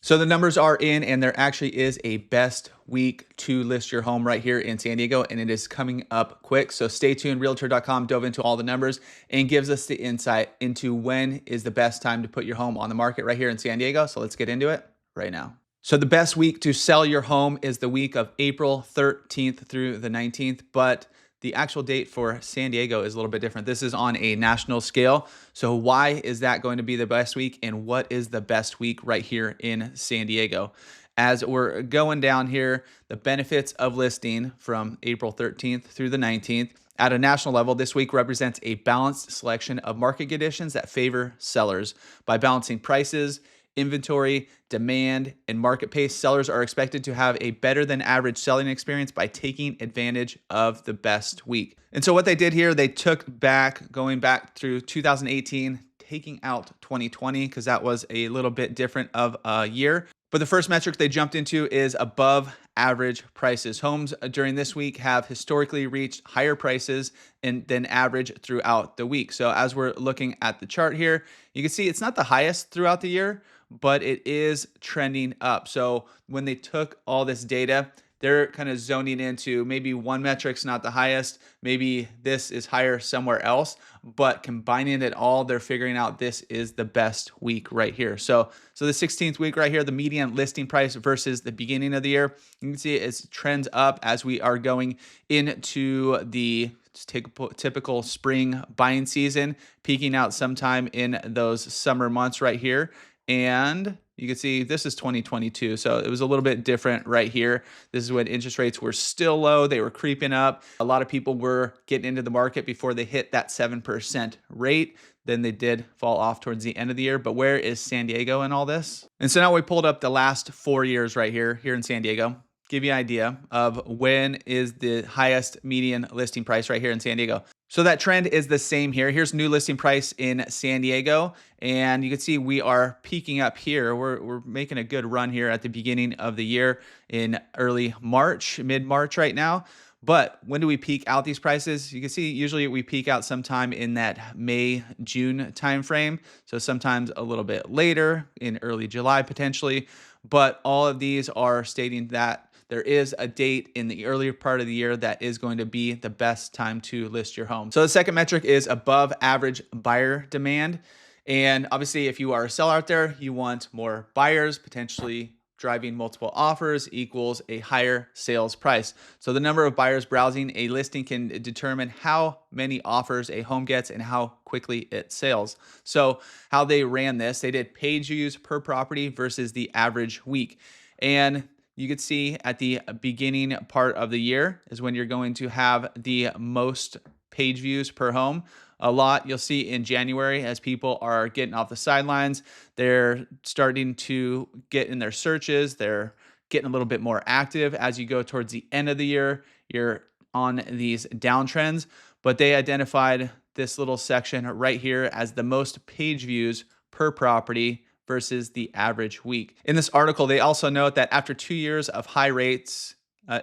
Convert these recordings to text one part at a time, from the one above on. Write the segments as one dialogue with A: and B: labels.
A: So the numbers are in, and there actually is a best week to list your home right here in San Diego, and it is coming up quick. So stay tuned. Realtor.com dove into all the numbers and gives us the insight into when is the best time to put your home on the market right here in San Diego. So let's get into it right now. So the best week to sell your home is the week of April 13th through the 19th, but the actual date for San Diego is a little bit different. This is on a national scale. So why is that going to be the best week, and what is the best week right here in San Diego? As we're going down here, the benefits of listing from April 13th through the 19th. At a national level, this week represents a balanced selection of market conditions that favor sellers. By balancing prices, inventory, demand, and market pace, sellers are expected to have a better than average selling experience by taking advantage of the best week. And so what they did here, they took back, going back through 2018, taking out 2020, because that was a little bit different of a year. But the first metric they jumped into is above average prices. Homes during this week have historically reached higher prices than average throughout the week. So as we're looking at the chart here, you can see it's not the highest throughout the year, but it is trending up. So when they took all this data, they're kind of zoning into maybe one metric's not the highest, maybe this is higher somewhere else, but combining it all, they're figuring out this is the best week right here. So the 16th week right here, the median listing price versus the beginning of the year, you can see it trends up as we are going into the typical spring buying season, peaking out sometime in those summer months right here. And you can see this is 2022. So it was a little bit different right here. This is when interest rates were still low. They were creeping up. A lot of people were getting into the market before they hit that 7% rate. Then they did fall off towards the end of the year. But where is San Diego in all this? And so now we pulled up the last 4 years right here in San Diego. Give you an idea of when is the highest median listing price right here in San Diego. So that trend is the same here. Here's new listing price in San Diego. And you can see we are peaking up here. We're making a good run here at the beginning of the year in early March, mid-March right now. But when do we peak out these prices? You can see usually we peak out sometime in that May, June timeframe. So sometimes a little bit later in early July potentially. But all of these are stating that there is a date in the earlier part of the year that is going to be the best time to list your home. So the second metric is above average buyer demand. And obviously, if you are a seller out there, you want more buyers, potentially driving multiple offers equals a higher sales price. So the number of buyers browsing a listing can determine how many offers a home gets and how quickly it sells. So how they ran this, they did page views per property versus the average week. And you could see at the beginning part of the year is when you're going to have the most page views per home. A lot you'll see in January as people are getting off the sidelines. They're starting to get in their searches. They're getting a little bit more active. As you go towards the end of the year, you're on these downtrends. But they identified this little section right here as the most page views per property versus the average week. In this article, they also note that after 2 years of high rates,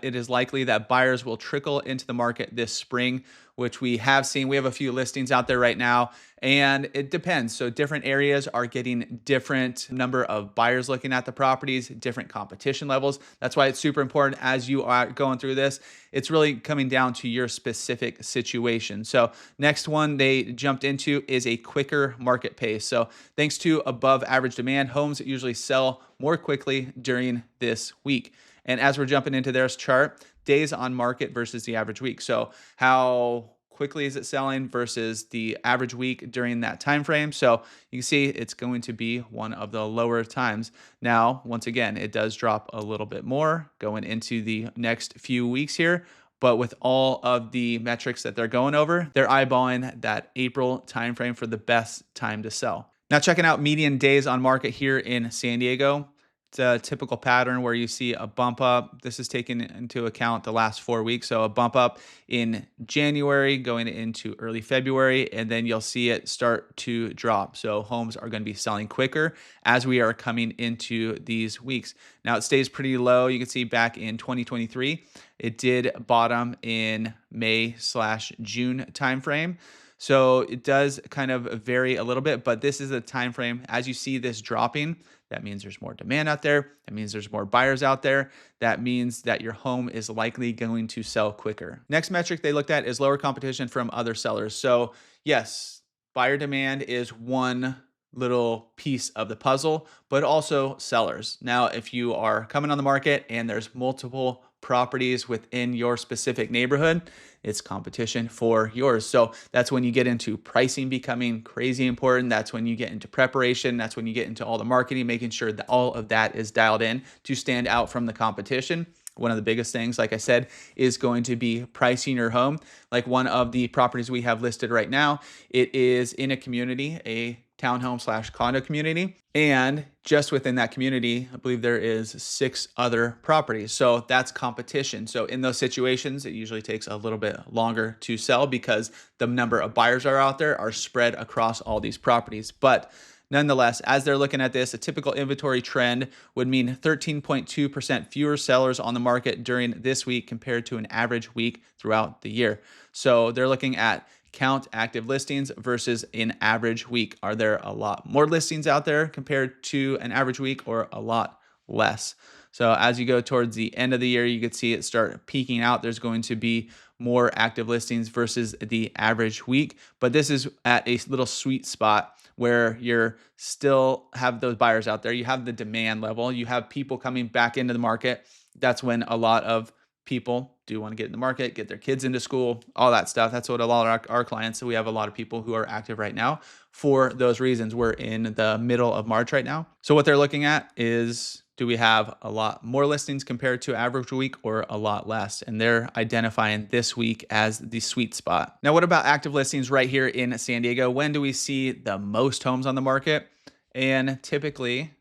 A: it is likely that buyers will trickle into the market this spring, which we have seen. We have a few listings out there right now, and it depends. So different areas are getting different number of buyers looking at the properties, different competition levels. That's why it's super important as you are going through this. It's really coming down to your specific situation. So next one they jumped into is a quicker market pace. So thanks to above average demand, homes usually sell more quickly during this week. And as we're jumping into their chart, days on market versus the average week. So how quickly is it selling versus the average week during that time frame? So you can see it's going to be one of the lower times. Now, once again, it does drop a little bit more going into the next few weeks here. But with all of the metrics that they're going over, they're eyeballing that April timeframe for the best time to sell. Now, checking out median days on market here in San Diego. It's a typical pattern where you see a bump up. This is taking into account the last 4 weeks. So a bump up in January going into early February, and then you'll see it start to drop. So homes are going to be selling quicker as we are coming into these weeks. Now it stays pretty low. You can see back in 2023, it did bottom in May/June timeframe. So it does kind of vary a little bit, but this is a time frame as you see this dropping That means there's more demand out there. That means there's more buyers out there. That means that your home is likely going to sell quicker. Next metric they looked at is lower competition from other sellers. So yes, buyer demand is one little piece of the puzzle, but also sellers. Now, if you are coming on the market and there's multiple properties within your specific neighborhood, it's competition for yours. So that's when you get into pricing becoming crazy important. That's when you get into preparation. That's when you get into all the marketing, making sure that all of that is dialed in to stand out from the competition. One of the biggest things, like I said, is going to be pricing your home. Like one of the properties we have listed right now, it is in a community, a townhome slash condo community. And just within that community, I believe there is 6 other properties. So that's competition. So in those situations, it usually takes a little bit longer to sell because the number of buyers are out there are spread across all these properties. But nonetheless, as they're looking at this, a typical inventory trend would mean 13.2% fewer sellers on the market during this week compared to an average week throughout the year. So they're looking at count active listings versus an average week. Are there a lot more listings out there compared to an average week or a lot less? So as you go towards the end of the year, you could see it start peaking out. There's going to be more active listings versus the average week, but this is at a little sweet spot where you're still have those buyers out there. You have the demand level. You have people coming back into the market. That's when a lot of people do want to get in the market, get their kids into school, all that stuff. That's what a lot of our clients, so we have a lot of people who are active right now for those reasons. We're in the middle of March right now. So what they're looking at is, do we have a lot more listings compared to average week or a lot less? And they're identifying this week as the sweet spot. Now, what about active listings right here in San Diego? When do we see the most homes on the market? And typically,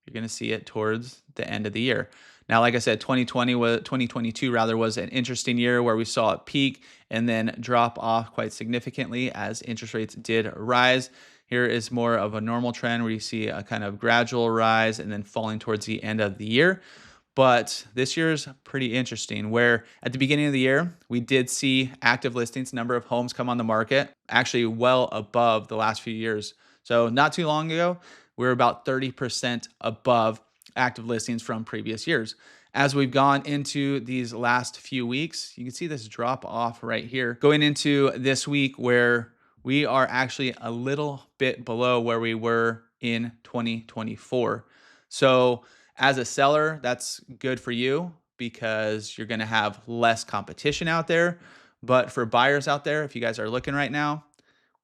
A: you're going to see it towards the end of the year. Now, like I said, 2022 was an interesting year where we saw it peak and then drop off quite significantly as interest rates did rise. Here is more of a normal trend where you see a kind of gradual rise and then falling towards the end of the year. But this year is pretty interesting, where at the beginning of the year, we did see active listings, number of homes come on the market, actually well above the last few years. So not too long ago, we were about 30% above active listings from previous years. As we've gone into these last few weeks, you can see this drop off right here going into this week where we are actually a little bit below where we were in 2024. So as a seller, that's good for you because you're going to have less competition out there. But for buyers out there, if you guys are looking right now,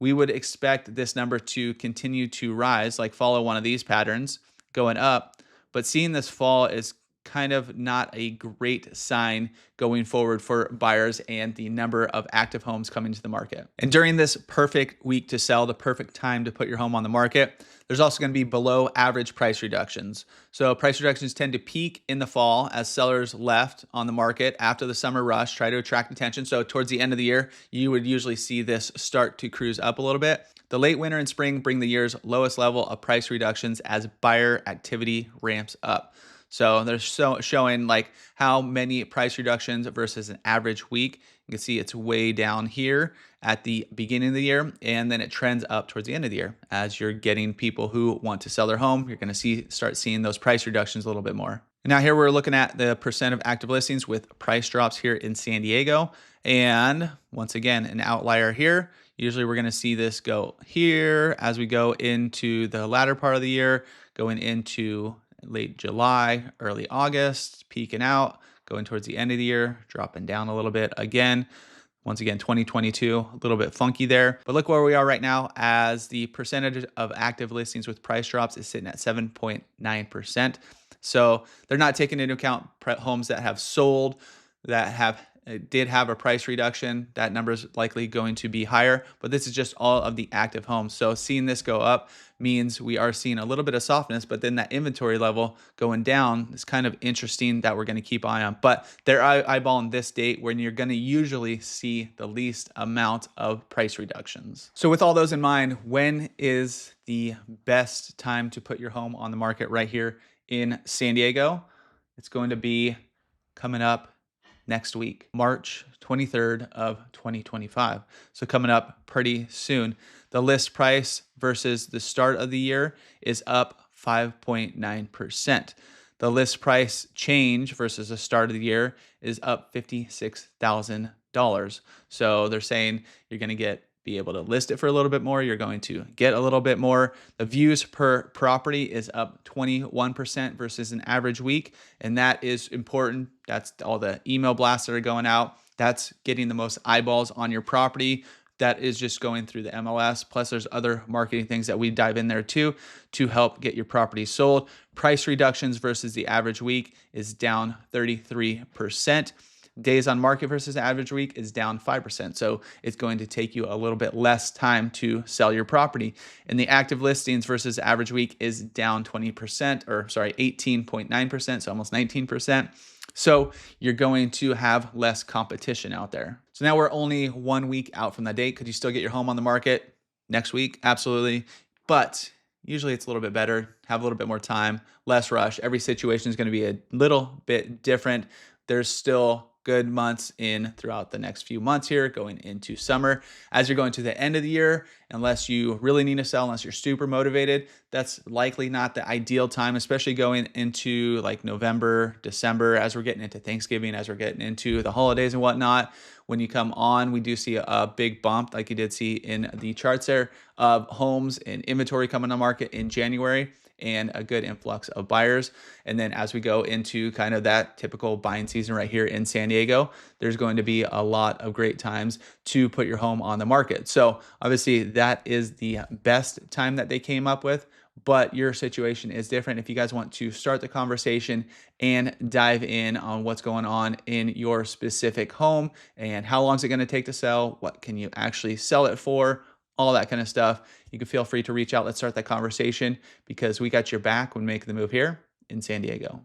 A: we would expect this number to continue to rise, like follow one of these patterns going up. But seeing this fall is kind of not a great sign going forward for buyers and the number of active homes coming to the market. And during this perfect week to sell, the perfect time to put your home on the market, there's also going to be below average price reductions. So price reductions tend to peak in the fall as sellers left on the market after the summer rush, try to attract attention. So towards the end of the year, you would usually see this start to cruise up a little bit. The late winter and spring bring the year's lowest level of price reductions as buyer activity ramps up. So they're showing like how many price reductions versus an average week. You can see it's way down here at the beginning of the year, and then it trends up towards the end of the year. As you're getting people who want to sell their home, you're going to start seeing those price reductions a little bit more. Now here we're looking at the percent of active listings with price drops here in San Diego. And once again, an outlier here. Usually we're going to see this go here as we go into the latter part of the year, going into late July, early August, peaking out, going towards the end of the year, dropping down a little bit again. Once again, 2022, a little bit funky there. But look where we are right now as the percentage of active listings with price drops is sitting at 7.9%. So they're not taking into account homes that have sold, that did have a price reduction. That number is likely going to be higher, but this is just all of the active homes. So seeing this go up means we are seeing a little bit of softness, but then that inventory level going down is kind of interesting that we're going to keep eye on. But they're eyeballing this date when you're going to usually see the least amount of price reductions. So with all those in mind, when is the best time to put your home on the market right here in San Diego? It's going to be coming up next week, March 23rd of 2025. So coming up pretty soon. The list price versus the start of the year is up 5.9%. The list price change versus the start of the year is up $56,000. So they're saying you're going to be able to list it for a little bit more. You're going to get a little bit more. The views per property is up 21% versus an average week. And that is important. That's all the email blasts that are going out. That's getting the most eyeballs on your property. That is just going through the MLS. Plus, there's other marketing things that we dive in there too to help get your property sold. Price reductions versus the average week is down 33%. Days on market versus average week is down 5%. So it's going to take you a little bit less time to sell your property. And the active listings versus average week is down 18.9%, so almost 19%. So you're going to have less competition out there. So now we're only 1 week out from that date. Could you still get your home on the market next week? Absolutely. But usually it's a little bit better, have a little bit more time, less rush. Every situation is going to be a little bit different. There's still good months in throughout the next few months here going into summer. As you're going to the end of the year, unless you really need to sell, unless you're super motivated, that's likely not the ideal time, especially going into like November, December, as we're getting into Thanksgiving, as we're getting into the holidays and whatnot. When you come on, we do see a big bump, like you did see in the charts there, of homes and inventory coming on market in January, and a good influx of buyers. And then as we go into kind of that typical buying season right here in San Diego, there's going to be a lot of great times to put your home on the market. So obviously that is the best time that they came up with, but your situation is different. If you guys want to start the conversation and dive in on what's going on in your specific home and how long is it going to take to sell, what can you actually sell it for, all that kind of stuff, you can feel free to reach out. Let's start that conversation because we got your back when making the move here in San Diego.